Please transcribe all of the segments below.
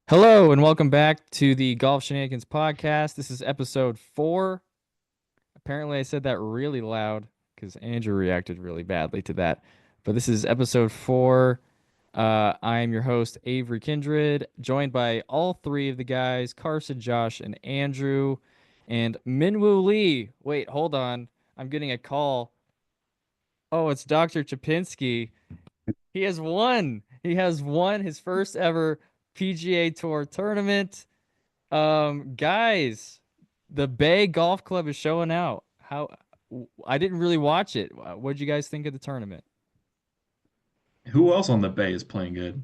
Hello and welcome back to the Golf Shenanigans podcast. This is episode 4. Apparently, I said that really loud because Andrew reacted really badly to that. But this is episode 4. I am your host, Avery Kindred, joined by all three of the guys, Carson, Josh, and Andrew. And Minwoo Lee. Wait, hold on. I'm getting a call. Oh, it's Dr. Chipinski. He has won. He has won his first ever PGA Tour tournament. Guys, the Bay Golf Club is showing out. I didn't really watch it. What did you guys think of the tournament? Who else on the Bay is playing good?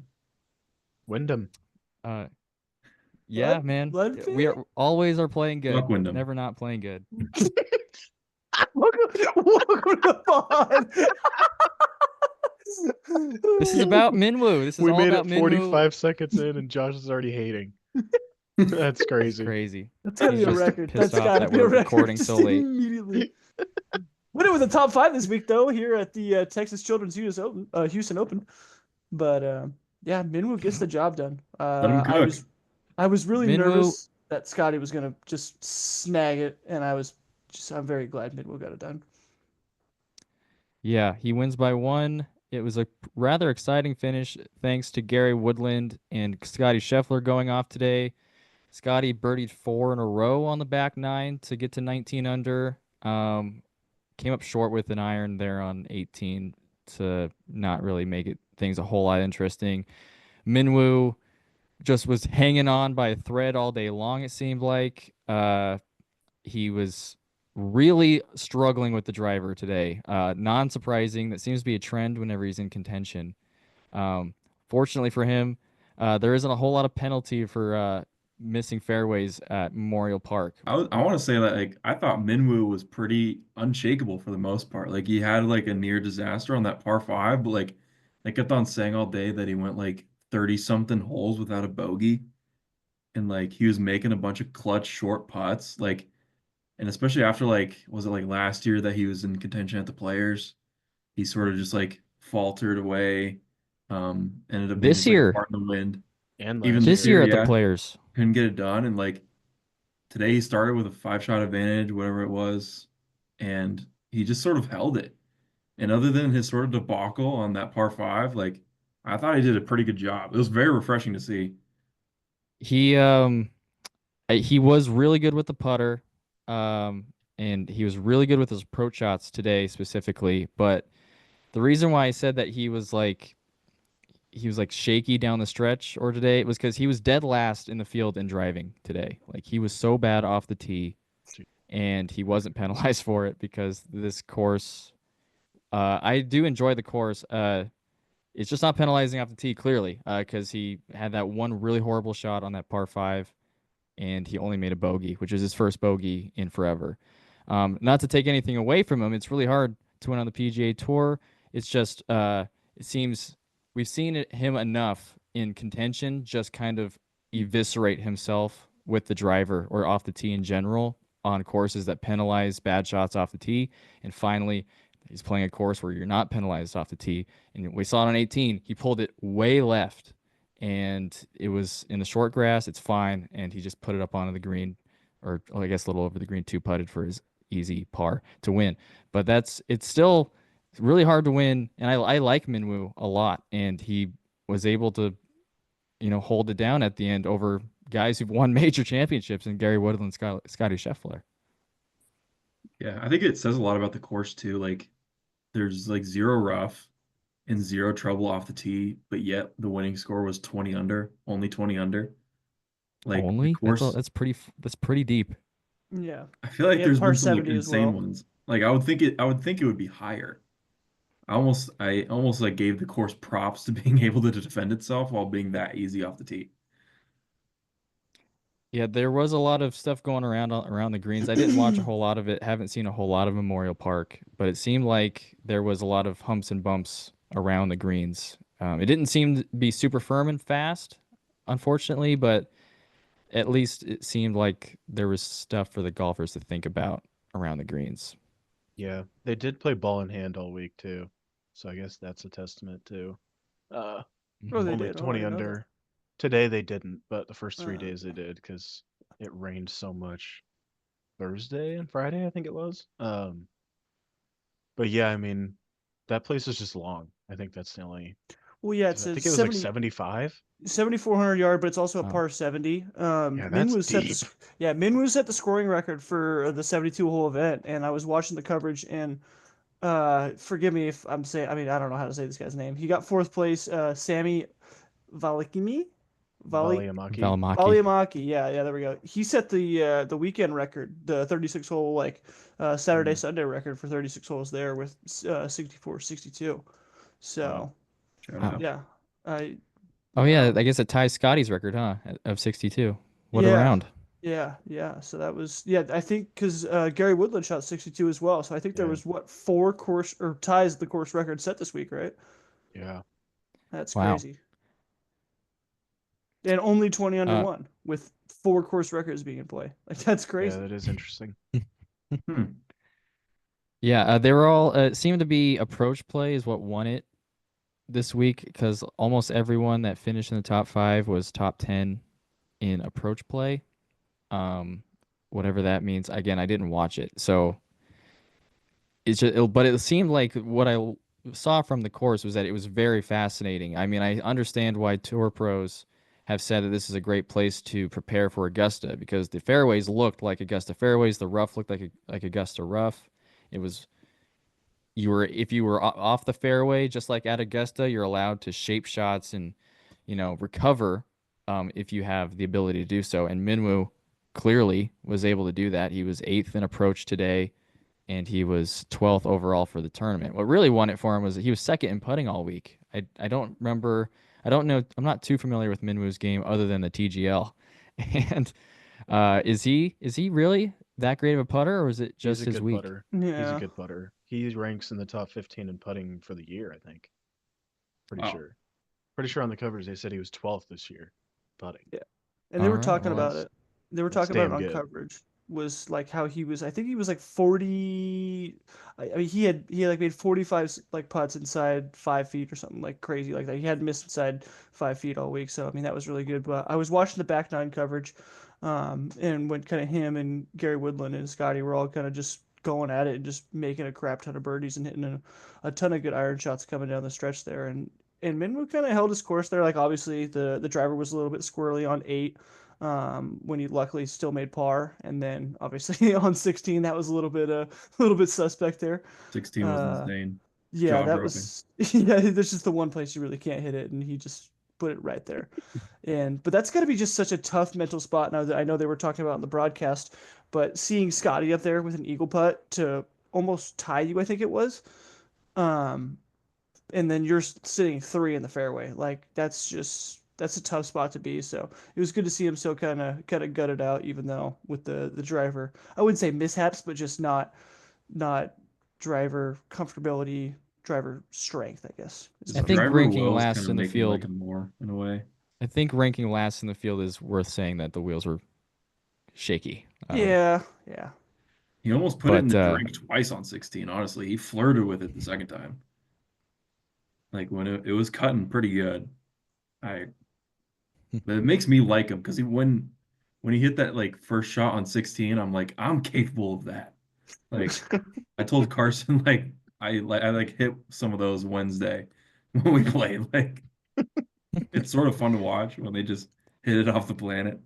Wyndham. Uh, yeah, Blood, man. blood We pig? are always are playing Fuck good, Wyndham. never not playing good. welcome to the pod. This is about Minwoo. This is We all made about it Minwoo. 45 seconds in and Josh is already hating. That's It's crazy. crazy. That's gotta He's be a just record. pissed That's off gotta that be a we're record. recording just so late. Immediately. Winning with the top 5 this week, though, here at the Texas Children's Houston Open. But yeah, Minwoo gets the job done. Let him I cook. was really Minwoo- nervous that Scottie was gonna just snag it, and I'm very glad Minwoo got it done. Yeah, he wins by 1. It was a rather exciting finish thanks to Gary Woodland and Scottie Scheffler going off today. Scottie birdied 4 in a row on the back 9 to get to 19 under. Came up short with an iron there on 18 to not really make things a whole lot interesting. Minwoo just was hanging on by a thread all day long, it seemed like. He was really struggling with the driver today. Non-surprising. That seems to be a trend whenever he's in contention. Fortunately for him, there isn't a whole lot of penalty for missing fairways at Memorial Park. I want to say that I thought Minwoo was pretty unshakable for the most part. Like he had like a near disaster on that par five, but like I kept on saying all day that he went like 30 something holes without a bogey, and like he was making a bunch of clutch short putts. Like, and especially after like was it like last year that he was in contention at the Players, he sort of just like faltered away. Ended up being This just like year, part in the wind. And Even last this this year. year year, at the yeah, Players. couldn't get it done. And like today, he started with a 5 shot advantage, whatever it was, and he just sort of held it. And other than his sort of debacle on that par five, like I thought he did a pretty good job. It was very refreshing to see. He was really good with the putter, and he was really good with his approach shots today specifically. But the reason why I said that he was like shaky down the stretch or today was because he was dead last in the field in driving today. Like he was so bad off the tee, and he wasn't penalized for it because this course. I do enjoy the course. It's just not penalizing off the tee clearly, because he had that one really horrible shot on that par five, and he only made a bogey, which is his first bogey in forever. Not to take anything away from him, it's really hard to win on the PGA Tour. It's just it seems we've seen him enough in contention just kind of eviscerate himself with the driver or off the tee in general on courses that penalize bad shots off the tee. And finally, he's playing a course where you're not penalized off the tee. And we saw it on 18. He pulled it way left, and it was in the short grass. It's fine, and he just put it up onto the green, or I guess a little over the green, two putted for his easy par to win. But it's still really hard to win, and I like Minwoo a lot, and he was able to hold it down at the end over guys who've won major championships in Gary Woodland, Scottie Scheffler. Yeah, I think it says a lot about the course too. Like there's like zero rough and zero trouble off the tee, but yet the winning score was 20 under, only 20 under. Like the Only course, that's pretty deep. Yeah, I feel like he had there's par been some like 70 as insane well. ones. Like I would think it would be higher. I almost like gave the course props to being able to defend itself while being that easy off the tee. Yeah, there was a lot of stuff going around the greens. I didn't watch a whole lot of it. Haven't seen a whole lot of Memorial Park, but it seemed like there was a lot of humps and bumps around the greens. It didn't seem to be super firm and fast, unfortunately, but at least it seemed like there was stuff for the golfers to think about around the greens. Yeah. They did play ball in hand all week too. So I guess that's a testament to Oh, Mhm. they only did. Oh, I 20 didn't know that. under Today they didn't, but the first 3 Uh, days they did because it rained so much Thursday and Friday, I think it was. But yeah, I mean, that place is just long. I think that's the only. well, yeah, I it says think it was like 70, 75. 7,400 yard, but it's also a Oh. par 70. Yeah, that's deep. Minwoo set the scoring record for the 72 hole event, and I was watching the coverage, and forgive me if I'm saying, I mean, I don't know how to say this guy's name. He got fourth place, Sami Valikimi, Vali Valiamaki. Valimaki. Valiamaki. Yeah, there we go. He set the weekend record, the 36 hole Saturday Sunday record for 36 holes there with 64-62. So Wow. Shout Wow. out. yeah, I Oh yeah, um, I guess it ties Scottie's record, huh? Of 62. What a yeah. round. Yeah. So that was I think because Gary Woodland shot 62 as well. So I think there Yeah. was four course or ties the course record set this week, right? Yeah. That's Wow. crazy. And only 20 under Uh, one with four course records being in play. Like that's Yeah, crazy. that is interesting. Hmm. Yeah, they were all it seemed to be approach play is what won it this week because almost everyone that finished in the top 5 was top 10 in approach play. Um, whatever that means. Again, I didn't watch it, so but it seemed like what I saw from the course was that it was very fascinating. I mean, I understand why tour pros have said that this is a great place to prepare for Augusta because the fairways looked like Augusta fairways, the rough looked like Augusta rough. It was if you were off the fairway just like at Augusta, you're allowed to shape shots and recover if you have the ability to do so. And Minwoo clearly was able to do that. He was 8th in approach today and he was 12th overall for the tournament. What really won it for him was that he was second in putting all week. I don't remember. I don't know. I'm not too familiar with Minwoo's game other than the TGL. And is he really that great of a putter, or is it He's just a his good week? putter. He's a Yeah. good putter. He ranks in the top 15 in putting for the year, I think. Pretty Wow. sure. Pretty sure on the covers they said he was 12th this year putting. Yeah. And they All were right. talking Well, about that's it. They were That's talking about it damn on good. coverage. Was like how he was. I think he was like 40. I mean, he had like made 45 like putts inside 5 feet or something like crazy like that. He hadn't missed inside 5 feet all week. So I mean that was really good. But I was watching the back nine coverage, and when kind of him and Gary Woodland and Scottie were all kind of just going at it and just making a crap ton of birdies and hitting a ton of good iron shots coming down the stretch there. And Minwoo kind of held his course there. Like obviously the driver was a little bit squirrely on 8, when he luckily still made par, and then obviously on 16 that was a little bit suspect there. 16 was Uh, insane. yeah, Jaw that dropping. was yeah. There's just the one place you really can't hit it, and he just put it right there. But that's got to be just such a tough mental spot. Now that I know they were talking about in the broadcast, but seeing Scottie up there with an eagle putt to almost tie you, I think it was. Um, and then you're sitting 3 in the fairway. Like that's a tough spot to be. So it was good to see him still kind of gut it out, even though with the driver, I wouldn't say mishaps, but just not driver comfortability, driver strength, I guess. Is His I what I'm think trying. driver ranking woes last kind of in the make me like field. him more in a way. I think ranking last in the field is worth saying that the wheels were shaky. Yeah. He almost put it in But the drink twice on 16, honestly. He flirted with it the second time. Like when it was cutting pretty good. I But it makes me like him because when he hit that like first shot on 16, I'm like, I'm capable of that. Like I told Carson, I hit some of those Wednesday when we played. Like it's sort of fun to watch when they just hit it off the planet.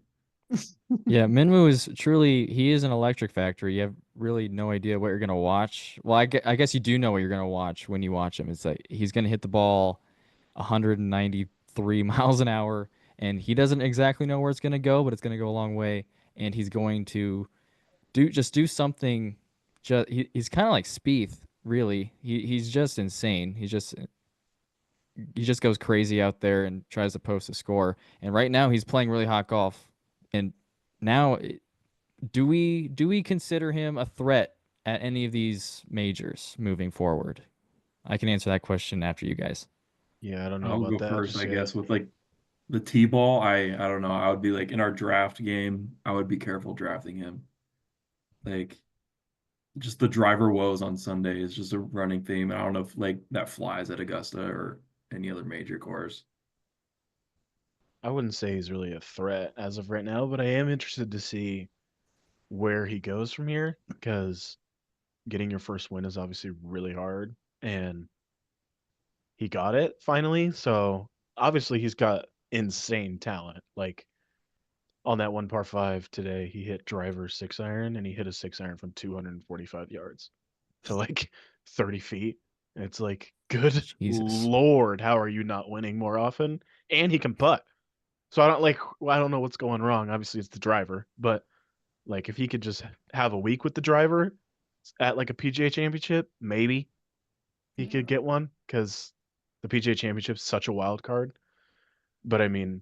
yeah, Minwoo is truly he is an electric factory. You have really no idea what you're gonna watch. Well, I guess you do know what you're gonna watch when you watch him. It's like he's gonna hit the ball 193 miles an hour, and he doesn't exactly know where it's gonna go, but it's gonna go a long way. And he's going to do something. He's kind of like Spieth, really. He's just insane. He just goes crazy out there and tries to post a score. And right now he's playing really hot golf. And now, do we consider him a threat at any of these majors moving forward? I can answer that question after you guys. Yeah, I don't know I'll about go that first, just I yet. guess, with like the T-ball. I don't know. I would be like in our draft game, I would be careful drafting him. Like just the driver woes on Sunday is just a running theme. I don't know if like that flies at Augusta or any other major course. I wouldn't say he's really a threat as of right now, but I am interested to see where he goes from here because getting your first win is obviously really hard, and he got it finally. So obviously he's got insane talent. Like on that one par five today, he hit driver 6 iron and he hit a 6 iron from 245 yards to like 30 feet. And it's like, good Jesus. Lord, how are you not winning more often? And he can putt. So I don't know what's going wrong. Obviously, it's the driver, but like if he could just have a week with the driver at like a PGA championship, maybe he could get one because the PGA championship's such a wild card. But I mean,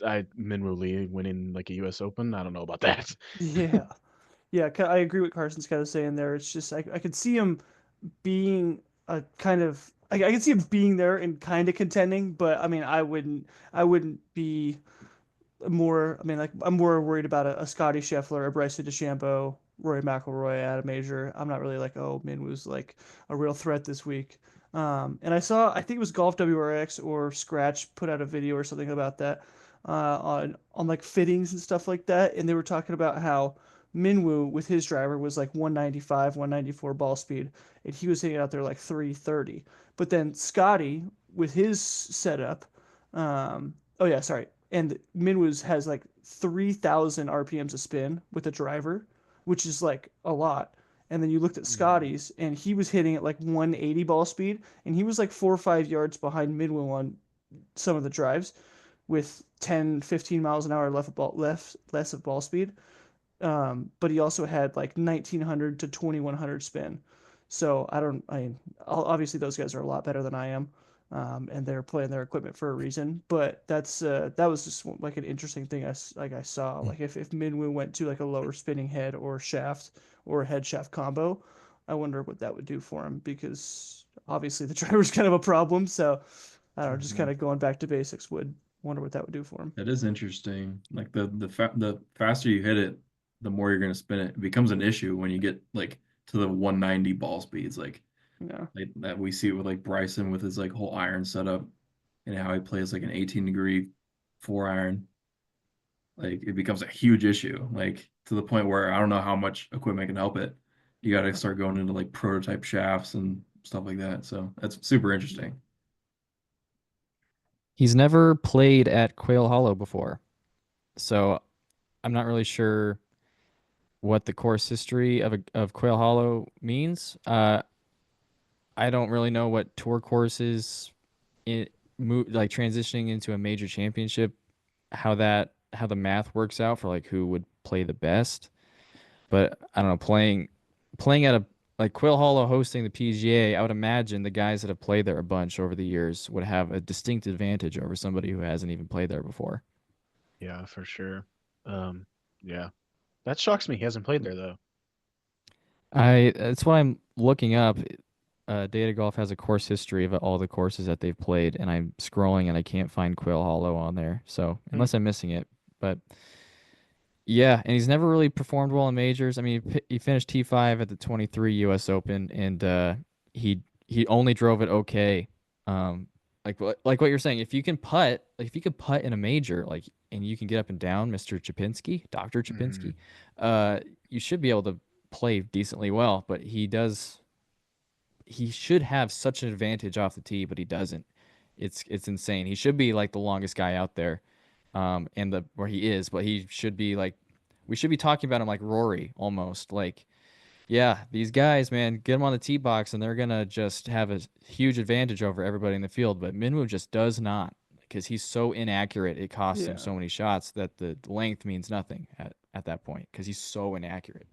Minwoo Lee winning like a U.S. Open, I don't know about that. Yeah. Yeah, I agree with Carson's kind of saying there. It's just I could see him being a kind of I could see him being there and kind of contending, but I mean I wouldn't be more. I mean, like I'm more worried about a Scottie Scheffler, a Bryson DeChambeau, Rory McIlroy at a major. I'm not really like, oh, Min was like a real threat this week. And I think it was Golf WRX or Scratch put out a video or something about that on like fittings and stuff like that, and they were talking about how Minwoo with his driver was like 195, 194 ball speed, and he was hitting out there like 330. But then Scotty with his setup, oh yeah, sorry, and Minwoo's has like 3,000 RPMs a spin with a driver, which is like a lot. And then you looked at Scotty's, and he was hitting at like 180 ball speed, and he was like 4 or 5 yards behind Minwoo on some of the drives, with 10, 15 miles an hour less of ball speed. But he also had like 1900 to 2100 spin. So I mean, obviously those guys are a lot better than I am. And they're playing their equipment for a reason. But that was just like an interesting thing I saw. Like if Minwoo went to like a lower spinning head or shaft or a head shaft combo, I wonder what that would do for him because obviously the driver's kind of a problem. So I don't know, just kind Mhm. of going back to basics would wonder what that would do for him. That is interesting. Like the faster you hit it, the more you're gonna spin it. It becomes an issue when you get like to the 190 ball speeds, Yeah. like that we see it with like Bryson with his like whole iron setup and how he plays like an 18-degree 4 iron. Like it becomes a huge issue, like to the point where I don't know how much equipment can help it. You got to start going into like prototype shafts and stuff like that. So that's super interesting. He's never played at Quail Hollow before, so I'm not really sure what the course history of Quail Hollow means. I don't really know what tour courses like transitioning into a major championship, how the math works out for like who would play the best. But I don't know, playing at a like Quail Hollow hosting the PGA, I would imagine the guys that have played there a bunch over the years would have a distinct advantage over somebody who hasn't even played there before. Yeah, for sure. Um, yeah, that shocks me. He hasn't played there though. I That's what I'm looking up. Data Golf has a course history of all the courses that they've played, and I'm scrolling and I can't find Quail Hollow on there. So Hmm. unless I'm missing it, but yeah, and he's never really performed well in majors. I mean, he finished T5 at the 23 U.S. Open, and he only drove it okay. Like what you're saying, if you can putt, like if you can putt in a major, like and you can get up and down, Mr. Chipinski, Dr. Hmm. Chipinski, you should be able to play decently well. But he should have such an advantage off the tee, but he doesn't. It's insane. He should be like the longest guy out there, and the where he is, but he should be like we should be talking about him like Rory almost. Like, yeah, these guys, man, get them on the tee box and they're gonna just have a huge advantage over everybody in the field. But Minwoo just does not because he's so inaccurate. It costs him Yeah. so many shots that the length means nothing at that point because he's so inaccurate.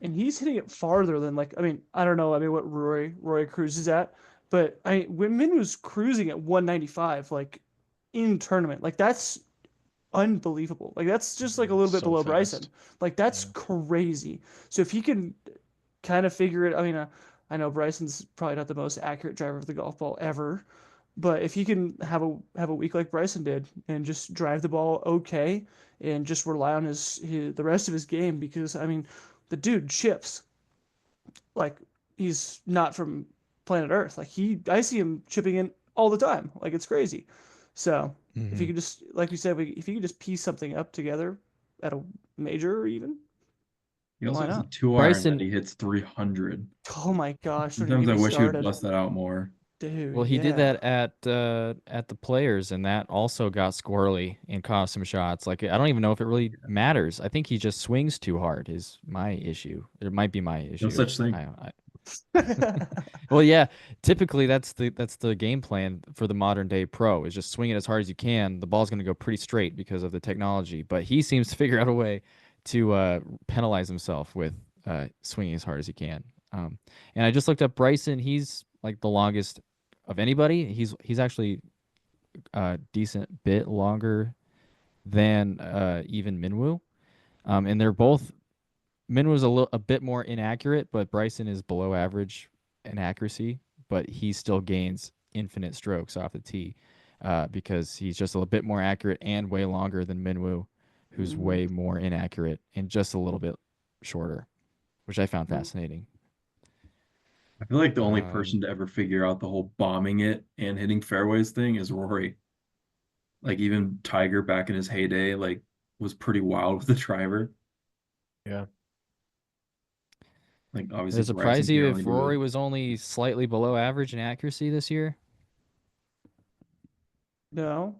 And he's hitting it farther than like I mean I don't know what Roy cruises at, but when Min was cruising at 195 like in tournament like that's unbelievable. Like that's just like a Yeah, little bit so below Bryson. fast. Like that's Yeah. crazy. So if he can kind of figure it, I mean I know Bryson's probably not the most accurate driver of the golf ball ever, but if he can have a week like Bryson did and just drive the ball okay and just rely on his the rest of his game because I mean the dude chips like he's not from planet Earth. Like I see him chipping in all the time. Like it's crazy. So if you Mhm. could just, like we said, if you could just piece something up together at a major, even He also why has a not? 2 iron that Bryson, he hits 300. Oh my gosh! Don't even Sometimes get I me wish he would started, bust that out more. well, dude. he did Yeah. that at the Players, and that also got squirrely and cost some shots. Like I don't even know if it really matters. I think he just swings too hard. Is my issue? It might be my No issue. such thing. Well, yeah. Typically, that's the game plan for the modern day pro is just swing it as hard as you can. The ball's going to go pretty straight because of the technology. But he seems to figure out a way to penalize himself with swinging as hard as he can. And I just looked up Bryson. He's like the longest of anybody. He's actually a decent bit longer than even Minwoo. And they're both Minwoo's a bit more inaccurate, but Bryson is below average in accuracy, but he still gains infinite strokes off the tee because he's just a little bit more accurate and way longer than Minwoo, who's Mhm. way more inaccurate and just a little bit shorter, which I found Mhm. fascinating. I feel like the only Um, person to ever figure out the whole bombing it and hitting fairways thing is Rory. Like even Tiger back in his heyday, like was pretty wild with the driver. Yeah. Like does obviously it surprise Bryson you can't really if do it. Rory was only slightly below average in accuracy this year? No.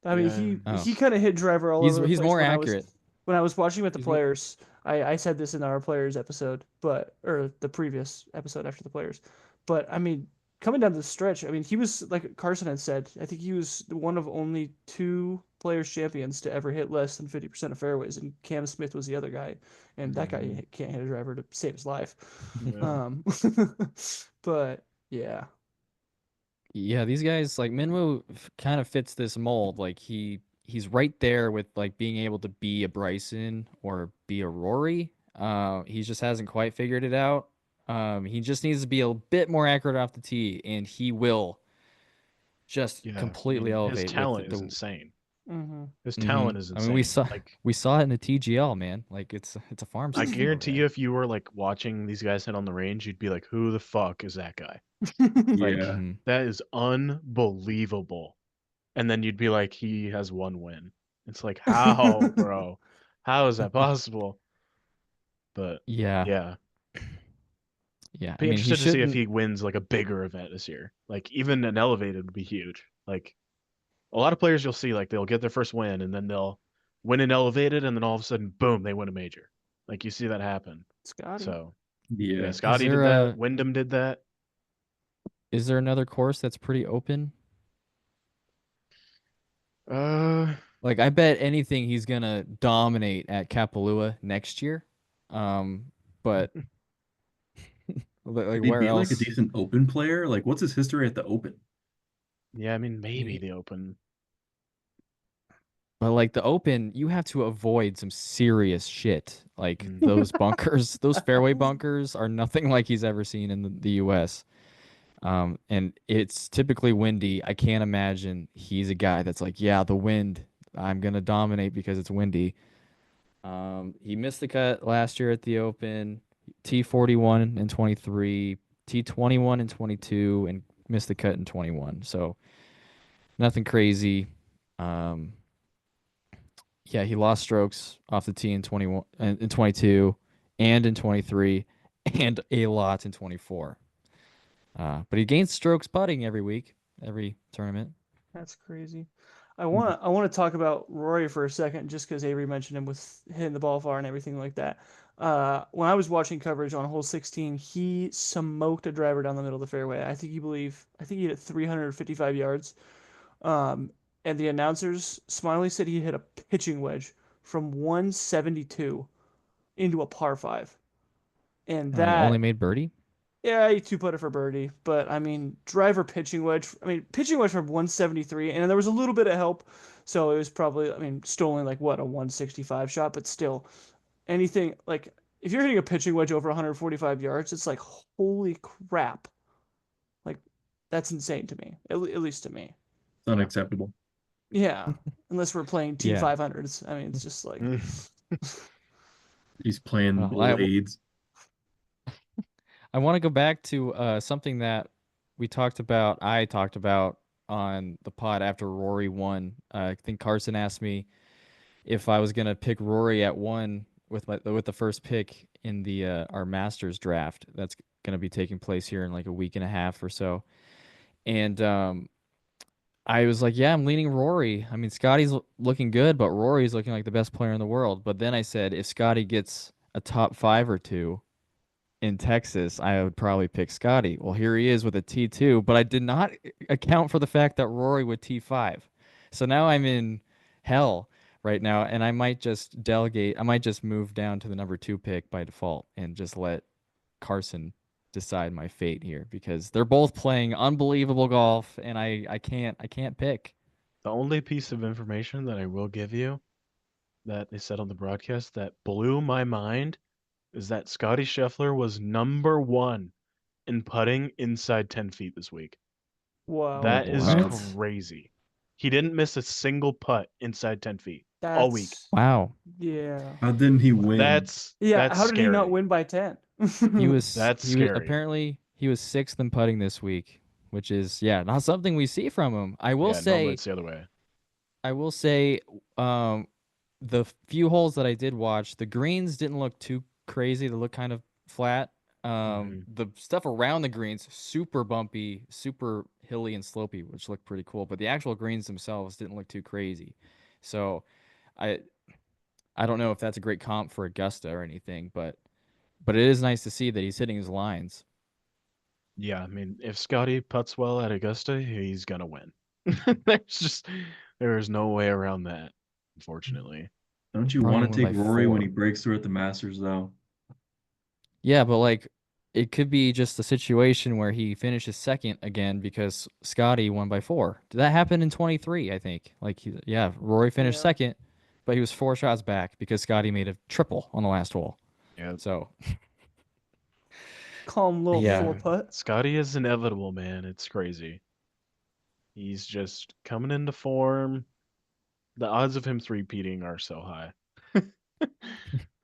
I mean, Yeah. Oh, he kind of hit driver all he's over the he's place more accurate. when I was watching with the He's more. players. I said this in our players episode, but or the previous episode after the players. But I mean, coming down the stretch, I mean, he was like Carson had said. I think he was one of only two players champions to ever hit less than 50% of fairways, and Cam Smith was the other guy, and that Mhm. guy can't hit a driver to save his life. Yeah. Um, but yeah, Yeah, these guys like Minwoo kind of fits this mold. Like he's right there with like being able to be a Bryson or be a Rory. He just hasn't quite figured it out. He just needs to be a bit more accurate off the tee, and he will just Yeah. I completely mean, his elevate with talent is the. insane. hmm His Hmm. talent is I mean, we insane. saw Like, we saw it in the TGL, man. Like it's a farm I system over guarantee there. you, if you were like watching these guys hit on the range, you'd be like, "Who the fuck is that guy?" Like, Yeah. Hmm. that is unbelievable. And then you'd be like, "He has one win." It's like, how, bro? How is that possible? But Yeah, yeah, yeah. I be mean, he interested to see if shouldn't. he wins like a bigger event this year. Like, even an elevated would be huge. Like, a lot of players you'll see, like, they'll get their first win and then they'll win an elevated, and then all of a sudden, boom, they win a major. Like, you see that happen. Scotty. So yeah, Yeah. Is Scottie there did that. a Wyndham did that. is there another course that's pretty open? Uh, Like I bet anything he's gonna dominate at Kapalua next year. But like Could he where be like a else? decent open player? Like what's his history at the open? yeah, I mean, maybe He, the Open. but like the Open, you have to avoid some serious shit. Like Mm, those bunkers, those fairway bunkers are nothing like he's ever seen in the US. And it's typically windy. I can't imagine he's a guy that's like, yeah, the wind, I'm gonna dominate because it's windy. He missed the cut last year at the Open, T41 in 23, T21 in 22, and missed the cut in 21. So nothing crazy. Um, yeah, he lost strokes off the tee in 21, in 22, and in 23, and a lot in 24. But he gains strokes putting every week, every tournament. That's crazy. I want to talk about Rory for a second, just because Avery mentioned him with hitting the ball far and everything like that. When I was watching coverage on hole 16, he smoked a driver down the middle of the fairway. I think he hit 355 yards. Um, and the announcers, Smiley said he hit a pitching wedge from 172 into a par five, and Only that made birdie. yeah, he two putted for birdie, but I mean, driver pitching wedge. I mean, pitching wedge from 173, and there was a little bit of help, so it was probably. I mean, still only like what a 165 shot, but still, anything like if you're hitting a pitching wedge over 145 yards, it's like holy crap, like that's insane to me, at least to me. It's unacceptable. Yeah, unless we're playing Yeah. T500s. I mean, it's just like mm, He's playing Well, I, blades. I want to go back to something that we talked about. I talked about on the pod after Rory won. I think Carson asked me if I was gonna pick Rory at 1 with the first pick in the our Masters draft. That's gonna be taking place here in like a week and a half or so. And I was like, yeah, I'm leaning Rory. I mean, Scottie's looking good, but Rory's looking like the best player in the world. But then I said, if Scottie gets a top 5 or 2 in Texas, I would probably pick Scottie. Well, here he is with a T2, but I did not account for the fact that Rory would T5. So now I'm in hell right now, and I might just delegate. I might just move down to the number 2 pick by default and just let Carson decide my fate here because they're both playing unbelievable golf, and I can't pick. The only piece of information that I will give you that they said on the broadcast that blew my mind is that Scottie Scheffler was #1 in putting inside 10 feet this week. Wow. That is What? crazy. He didn't miss a single putt inside 10 feet all week. That's Wow. yeah. How didn't he win? Yeah, That's how did he not scary. win by 10? That's He was scary. apparently he was 6th in putting this week, which is yeah, not something we see from him. Yeah, normally it's the other way. I will say um the few holes that I did watch, the greens didn't look too crazy. They look kind of flat. Hmm. The stuff around the greens, super bumpy, super hilly and slopey, which looked pretty cool. But the actual greens themselves didn't look too crazy. So I I don't know if that's a great comp for Augusta or anything, but it is nice to see that he's hitting his lines. Yeah, I mean, if Scotty puts well at Augusta, he's gonna win. There's just there's no way around that, unfortunately. Don't you Probably want gonna to win take by Rory when he 4. breaks through at the Masters, though? Yeah, but like it could be just a situation where he finishes second again because Scotty won by 4. Did that happen in 23, I think? Like yeah, Rory finished Yeah. second, but he was 4 shots back because Scotty made a triple on the last hole. Yeah, So, Calm little yeah. four yeah. putt. Scotty is inevitable, man. It's crazy. He's just coming into form. The odds of him three-peating are so high. I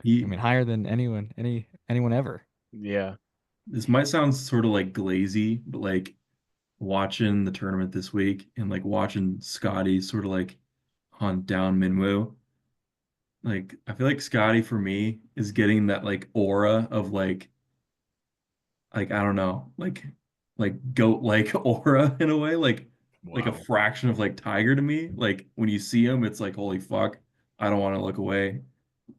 He mean higher than anyone ever. Yeah, This might sound sort of like glazy, but like watching the tournament this week and like watching Scotty sort of like hunt down Minwoo. Like I feel like Scotty for me is getting that like aura of like I don't know, like goat like aura in a way, like a wow. fraction of like Tiger to me. Like when you see him, it's like holy fuck, I don't want to look away.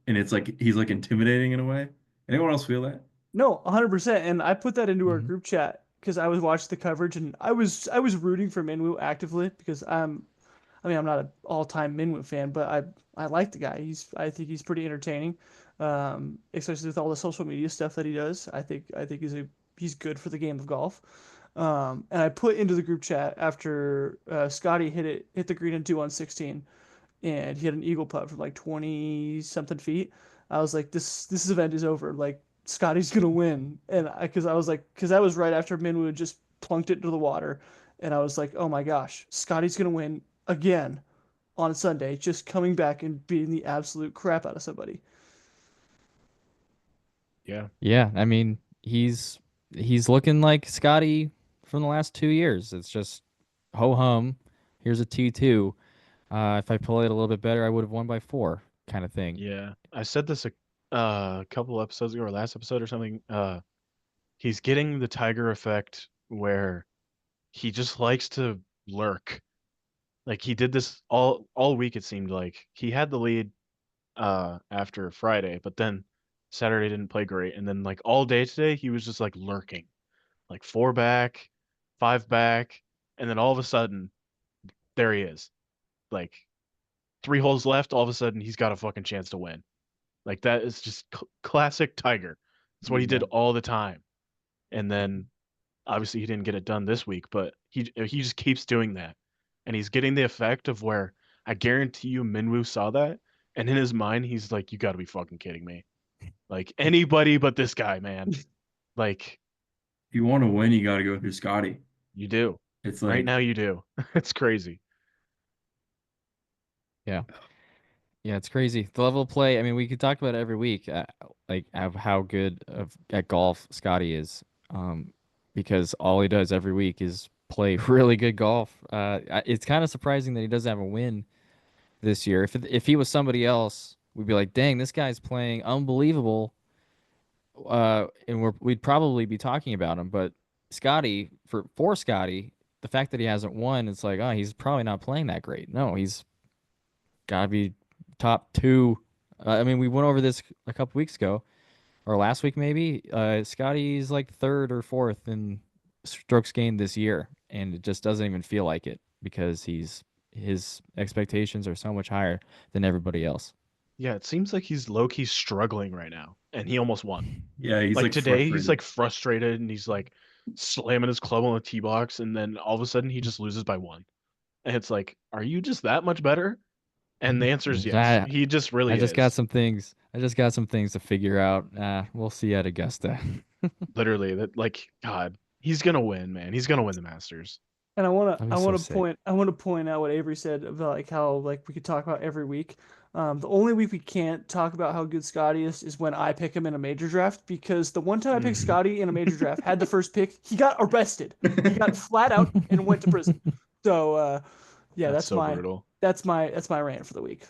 And it's like he's like intimidating in a way. Anyone else feel that? No, 100%. And I put that into our Hmm. group chat because I was watching the coverage and I was rooting for Minwoo actively because I mean I'm not an all-time Minwoo fan, but I like the guy. I think he's pretty entertaining, especially with all the social media stuff that he does. I think he's good for the game of golf. And I put into the group chat after Scotty hit the green and 2 on 16 and he had an eagle putt from like 20 something feet. I was like, this event is over. Like Scotty's gonna win, and because I was like, because that was right after Minwoo had just plunked it into the water, and I was like, oh my gosh, Scotty's gonna win again on Sunday, just coming back and beating the absolute crap out of somebody. Yeah, Yeah, I mean, he's looking like Scotty from the last 2 years. It's just ho hum. Here's a T2. If I played a little bit better, I would have won by 4 kind of thing. yeah. I said this a couple episodes ago or last episode or something. He's getting the Tiger effect where he just likes to lurk. Like he did this all week it seemed like. He had the lead after Friday, but then Saturday didn't play great and then like all day today he was just like lurking. Like 4 back, 5 back, and then all of a sudden there he is. Like 3 holes left, all of a sudden he's got a fucking chance to win. Like that is just classic Tiger. That's what he did Yeah. all the time. And then obviously he didn't get it done this week, but he just keeps doing that. And he's getting the effect of where I guarantee you Minwoo saw that and in his mind he's like, you got to be fucking kidding me. Like anybody but this guy, man. Like If you want to win, you got to go through Scotty. you do. It's Right now like you do. It's crazy. Yeah. Yeah, it's crazy. The level of play, I mean, we could talk about it every week, like of how good of at golf Scotty is. Because all he does every week is play really good golf. It's kind of surprising that he doesn't have a win this year. If he was somebody else, we'd be like, dang, this guy's playing unbelievable. And we'd probably be talking about him. But Scottie, for Scottie, the fact that he hasn't won, it's like, oh, he's probably not playing that great. No, he's got to be top two. I mean, we went over this a couple weeks ago, or last week maybe. Scottie's like third or fourth in strokes gained this year, and it just doesn't even feel like it because his expectations are so much higher than everybody else. Yeah, it seems like he's low-key struggling right now, and he almost won. Yeah, he's Like like today, he's frustrated. like frustrated and he's like slamming his club on the tee box, and then all of a sudden he just loses by one. And it's like, are you just that much better? And the answer is yes. I, He just really I just is. got some things. I just got some things to figure out. We'll see at Augusta. Literally, that like God, he's gonna win, man. He's gonna win the Masters. And That'd be so sick. I want to point out what Avery said about like how like we could talk about every week. The only week we can't talk about how good Scottie is when I pick him in a major draft, because the one time I picked Scottie in a major draft, had the first pick, he got arrested. He got flat out and went to prison. So yeah, That's so brutal. that's my rant for the week.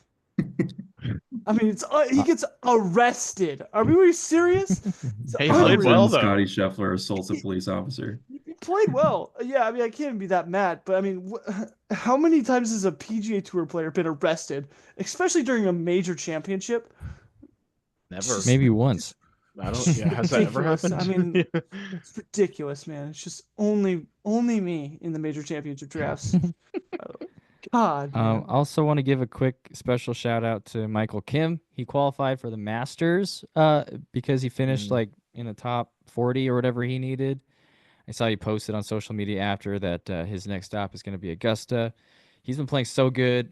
I mean, he gets arrested. Are we really serious? It's Hey, he played unreal. well, though. Scottie Scheffler assaults a police officer. He played well. Yeah, I mean, I can't be that mad. But I mean, how many times has a PGA Tour player been arrested, especially during a major championship? Never. Maybe once. I don't. Yeah, has that ever Ridiculous. happened? I mean, it's ridiculous, man. It's just only me in the major championship drafts. God. Man. Also want to give a quick special shout out to Michael Kim. He qualified for the Masters because he finished like in the top 40 or whatever he needed. I saw he posted on social media after that his next stop is going to be Augusta. He's been playing so good.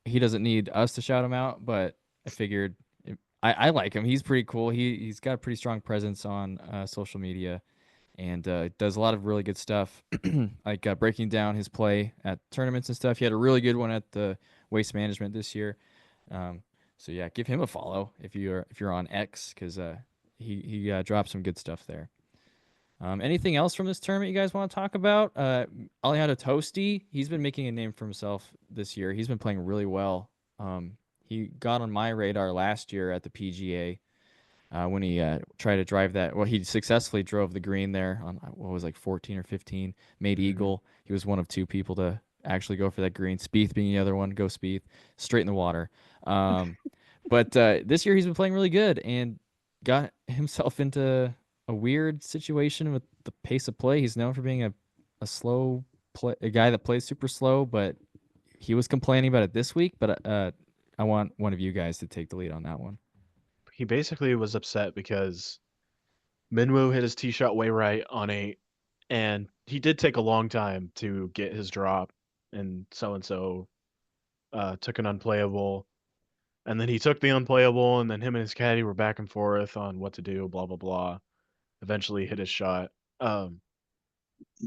He doesn't need us to shout him out, but I figured I like him. He's pretty cool. He's got a pretty strong presence on social media, and does a lot of really good stuff, like breaking down his play at tournaments and stuff. He had a really good one at the Waste Management this year. So yeah, give him a follow if you're on X, because he dropped some good stuff there. Anything else from this tournament you guys want to talk about? Alejandro Tosti, he's been making a name for himself this year. He's been playing really well. He got on my radar last year at the PGA when he tried to drive that. Well, he successfully drove the green there on what was like 14 or 15, made eagle. He was one of two people to actually go for that green. Spieth being the other one. Go Spieth, straight in the water. But this year he's been playing really good and got himself into a weird situation with the pace of play. He's known for being a slow play, a guy that plays super slow, but he was complaining about it this week. But I want one of you guys to take the lead on that one. He basically was upset because Minwoo hit his tee shot way right on 8, and he did take a long time to get his drop, and so took an unplayable, and then he took the unplayable, and then him and his caddy were back and forth on what to do, blah blah blah. Eventually hit his shot. And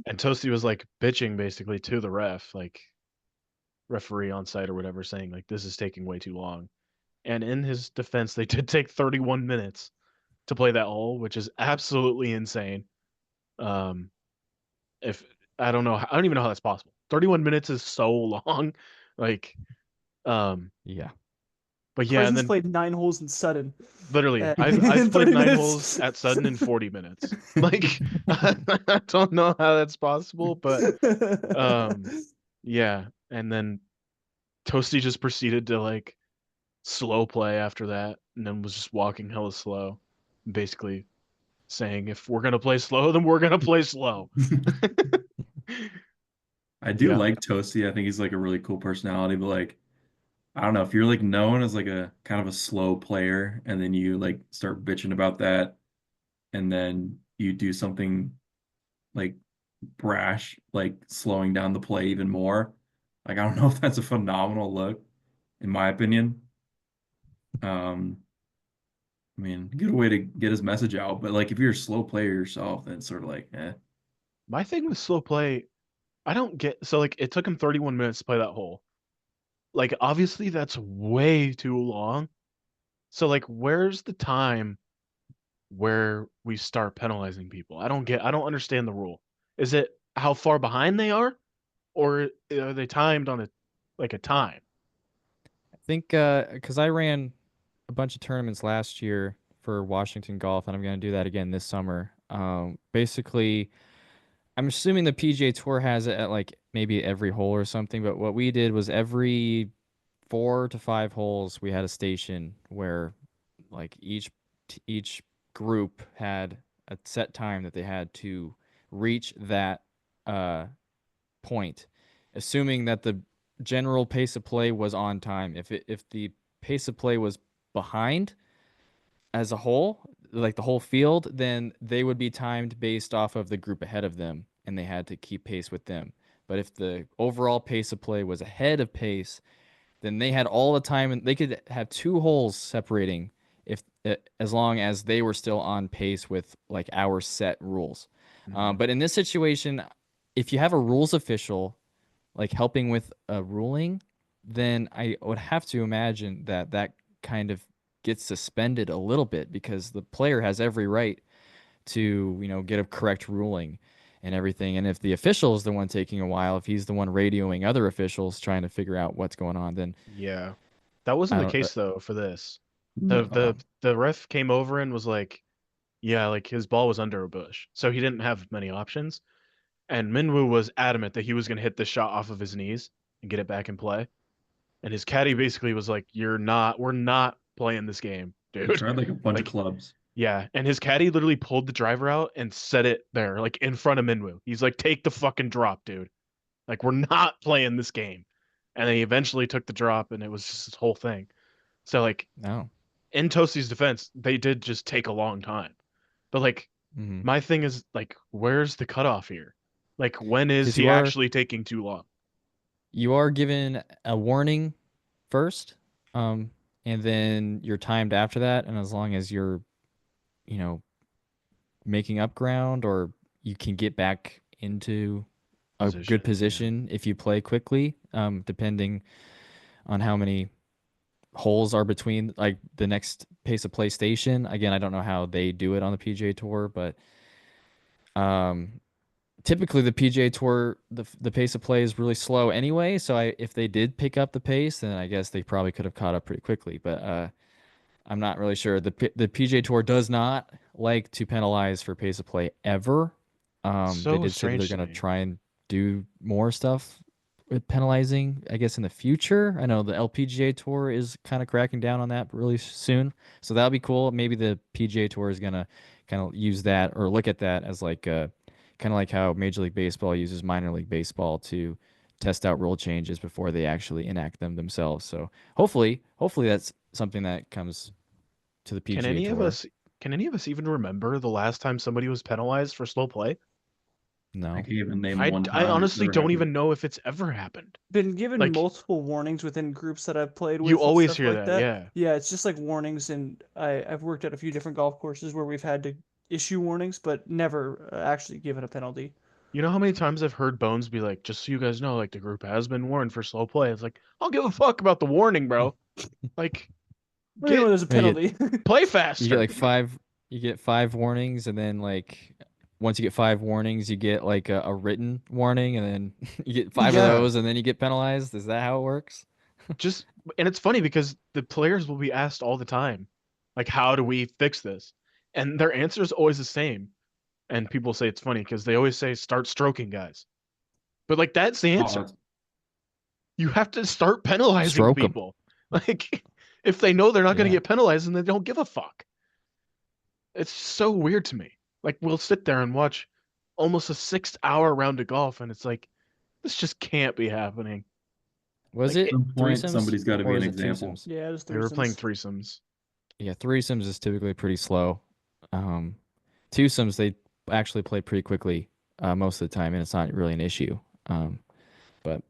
Toasty was like bitching basically to the referee on site or whatever, saying like this is taking way too long. And in his defense, they did take 31 minutes to play that hole, which is absolutely insane. If I don't know, I don't even know how that's possible. 31 minutes is so long. Like, Yeah. but yeah, and Presence then played 9 holes in Sutton. literally, in I've 30 played 9 minutes. holes at Sutton in 40 minutes. Like, I don't know how that's possible, but yeah. And then Toasty just proceeded to like slow play after that, and then was just walking hella slow, basically saying if we're gonna play slow, then we're gonna play slow. I do Yeah. like Toasty. I think he's like a really cool personality, but like I don't know, if you're like known as like a kind of a slow player and then you like start bitching about that and then you do something like brash, like slowing down the play even more. Like I don't know if that's a phenomenal look, in my opinion. I mean, good way to get his message out, but like if you're a slow player yourself, then it's sort of like, eh. My thing with slow play, I don't get so like it took him 31 minutes to play that hole. Like obviously that's way too long. So like where's the time where we start penalizing people? I don't understand the rule. Is it how far behind they are, or are they timed on a time? I think because I ran a bunch of tournaments last year for Washington Golf, and I'm going to do that again this summer. Basically, I'm assuming the PGA Tour has it at like maybe every hole or something, but what we did was every 4 to 5 holes we had a station where like each group had a set time that they had to reach that uh point, assuming that the general pace of play was on time. If the pace of play was behind as a whole, like the whole field, then they would be timed based off of the group ahead of them, and they had to keep pace with them. But if the overall pace of play was ahead of pace, then they had all the time, and they could have 2 holes separating if as long as they were still on pace with like our set rules. But in this situation, if you have a rules official like helping with a ruling, then I would have to imagine that that kind of gets suspended a little bit because the player has every right to, get a correct ruling and everything. And if the official is the one taking a while, if he's the one radioing other officials trying to figure out what's going on, then Yeah, that wasn't I the don't. case though for this. The No. the the ref came over and was like, yeah, like his ball was under a bush, so he didn't have many options. And Minwoo was adamant that he was going to hit the shot off of his knees and get it back in play. And his caddy basically was like, we're not playing this game, He dude." tried like a bunch of Like, clubs. yeah. And his caddy literally pulled the driver out and set it there, like in front of Minwoo. He's like, take the fucking drop, dude. Like, we're not playing this game. And then he eventually took the drop, and it was just this whole thing. So, like, No. in Toasty's defense, they did just take a long time. But, like, Mm-hmm. my thing is, like, where's the cutoff here? Like, when is Because he actually taking too long? you are given a warning first, and then you're timed after that. And as long as you're, you know, making up ground or you can get back into a good Position, yeah. position if you play quickly, depending on how many holes are between like the next pace of play station. Again, I don't know how they do it on the PGA Tour, but um, typically the PGA Tour the pace of play is really slow anyway. So if they did pick up the pace, then I guess they probably could have caught up pretty quickly. But I'm not really sure. The PGA Tour does not like to penalize for pace of play ever. They So did say that they're strange to going to me. try and do more stuff with penalizing, I guess, in the future. I know the LPGA Tour is kind of cracking down on that really soon. So that'll be cool. Maybe the PGA Tour is going to kind of use that or look at that as like kind of like how Major League Baseball uses minor league baseball to test out rule changes before they actually enact them themselves. So hopefully that's something that comes to the Can PGA any of Tour. us can any of us even remember the last time somebody was penalized for slow play? I No. can't even name I one I time. It's honestly never don't happened. even know if it's ever happened. Been given Like, multiple warnings within groups that I've played you with and always stuff hear like that, that. yeah. Yeah, it's just like warnings, and I've worked at a few different golf courses where we've had to issue warnings, but never actually given a penalty. You know how many times I've heard Bones be like, just so you guys know, like the group has been warned for slow play. It's like, I don't give a fuck about the warning, bro. Like, Well, you know, get there's a You get penalty. play you get faster. like five you get 5 warnings, and then like once you get 5 warnings, you get like a written warning, and then you get 5 of Yeah. those, and then you get penalized. Is that how it works? Just and it's funny because the players will be asked all the time, like, how do we fix this? And their answer is always the same. And people say it's funny because they always say start stroking guys. But like that's the Oh, answer. You have to start penalizing Stroke them. people. Like if they know they're not going to Yeah. get penalized and they don't give a fuck. It's so weird to me. Like we'll sit there and watch almost a 6-hour round of golf and it's like this just can't be happening. Was Like it at some point, threesomes somebody's got to be or an is it example. twosomes? Yeah, there's they were playing threesomes. threesomes. Yeah, threesomes is typically pretty slow. Um, twosomes they actually play pretty quickly most of the time, and it's not really an issue. But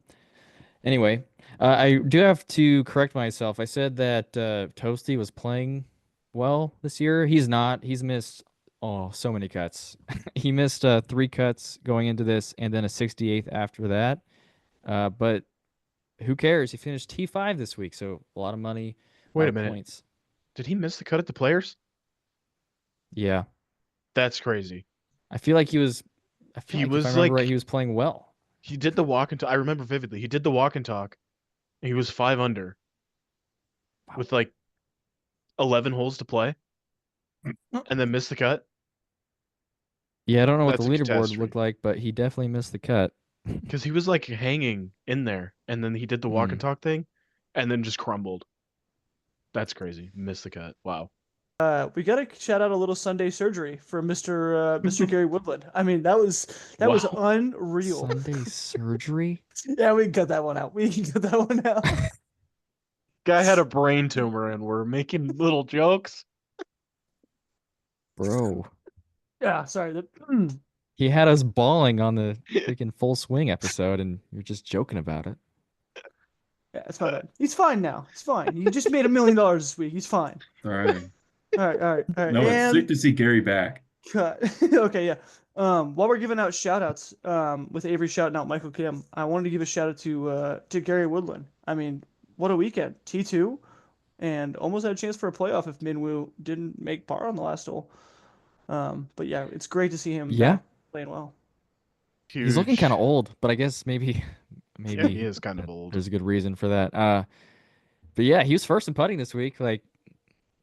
anyway, I do have to correct myself. I said that Toasty was playing well this year. He's not. He's missed so many cuts. He missed 3 cuts going into this, and then a 68th after that. But who cares? He finished T5 this week, so a lot of money, a lot Wait a of minute. points. Did he miss the cut at the players? Yeah, That's crazy. I feel like he was. I feel He like if I was remember right, like he was playing well. he did the walk and talk. I remember vividly. He did the walk and talk. And he was 5 under with like 11 holes to play, and then missed the cut. Yeah, I don't know what the That's a leaderboard catastrophe. looked like, but he definitely missed the cut. Because he was like hanging in there, and then he did the walk and talk thing, and then just crumbled. That's crazy. Missed the cut. Wow. We gotta shout out a little Sunday surgery for Mr. Gary Woodland. I mean, that was Wow. unreal. Sunday surgery? Yeah, we can cut that one out. We can cut that one out. Guy had a brain tumor, and we're making little jokes. Bro. Yeah, sorry. He had us bawling on the freaking Full Swing episode, and you're just joking about it. Yeah, it's my bad. He's fine now. He's fine. He just made $1 million this week. He's fine. Thriving. All right, all right, all right. No, it's And sick to see Gary back. cut. Okay, yeah. While we're giving out shout outs, with Avery shouting out Michael Kim, I wanted to give a shout out to Gary Woodland. I mean, what a weekend. T2 and almost had a chance for a playoff if Minwoo didn't make par on the last hole. But yeah, it's great to see him back playing well. Huge. He's looking kind of old, but I guess maybe Yeah, he is kind of old. there's a good reason for that. But yeah, he was first in putting this week. Like,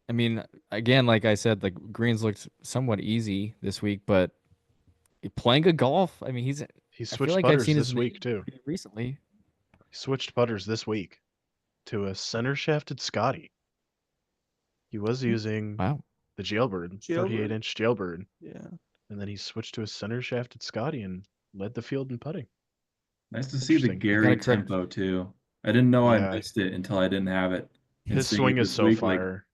I mean, again, like I said, like greens looked somewhat easy this week, but playing good golf. I mean, He I feel switched like I've putters seen this his week name too. recently. He switched putters this week to a center shafted Scottie. He was using Wow. the Jailbird, 38-inch Jailbird, Yeah. and then he switched to a center shafted Scottie and led the field in putting. Nice to see the Interesting. Gary gotta correct- tempo too. I didn't know I Yeah. missed it until I didn't have it. And His seeing swing it is this so week, like fire.